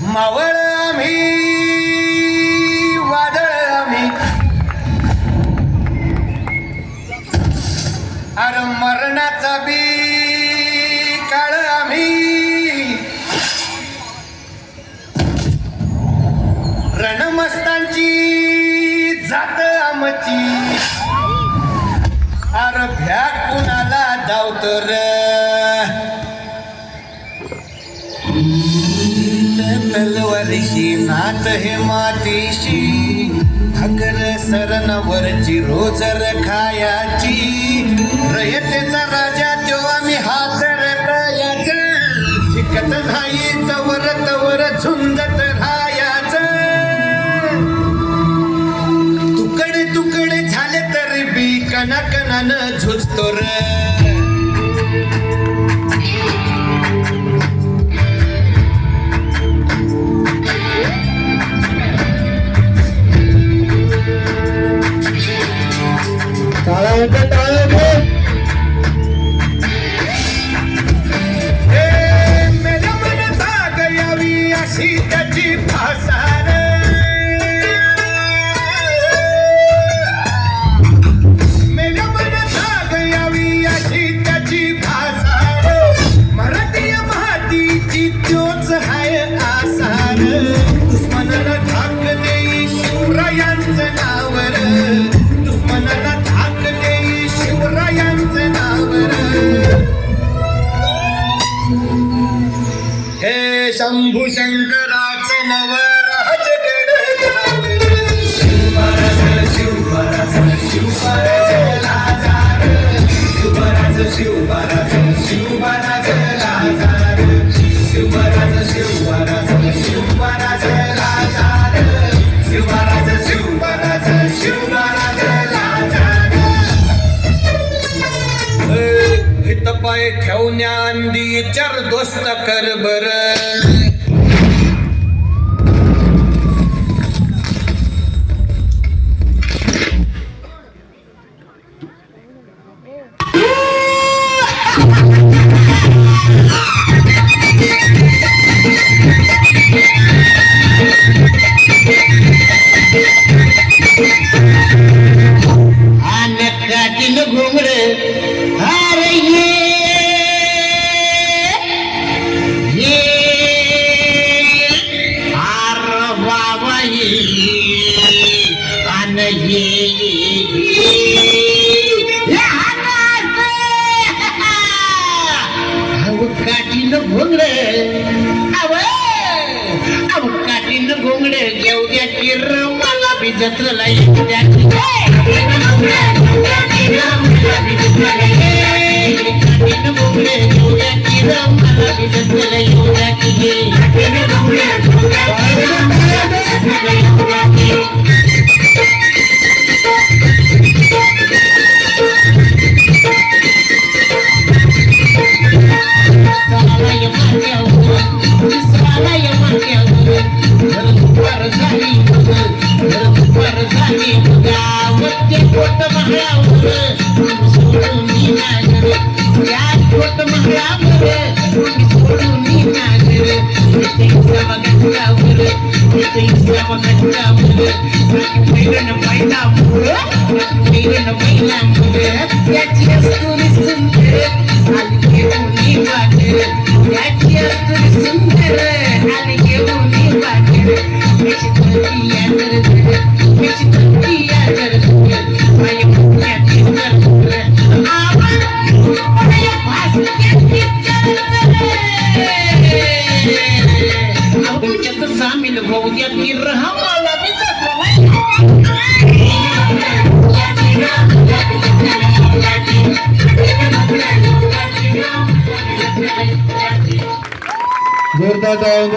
मावळ आम्ही वादळ आम्ही अरे मरणाचा बी काळ आम्ही रणमस्तांची जात आमची अरे भ्या कुणाला धावतो र तलवारीशी नात हे मातीशी भाकर सरनवरची रोजर खायाची रयतेचा राजा तो आम्ही हात रयाच शिकत नाही जवर तवर झुंजत राहायचं तुकडे तुकडे झाले तरी बी कणाकणानं झुजतो र मेल्या मनसा गयावी अशी त्याची भाषा मेल्या मनसा गयावी अशी त्याची भाषा मराठी महातीची तोच हाय आसार दुश्मनाला धाक देई शिवरायांचं नावर दुश्मनाला शिवरायांचं नावर हे शंभू शंकराचं नवराज Shivraj Shivraj Shivraj Lazar Shivraj Shivraj Shivraj Lazar Shivraj Shivraj Shivraj Lazar Shivraj Shivraj Shivraj पाय ठेवण्यांदी चार दोस्त कर बर घुमरे काठीनं घोंगडे घेऊ द्या किर मला बी जत्रला येऊ द्या काठीनं घोंगडे घेऊ द्या किर मला बी जत्रला येऊ द्या सामील होऊ द्या की रहा मला बी जोरदार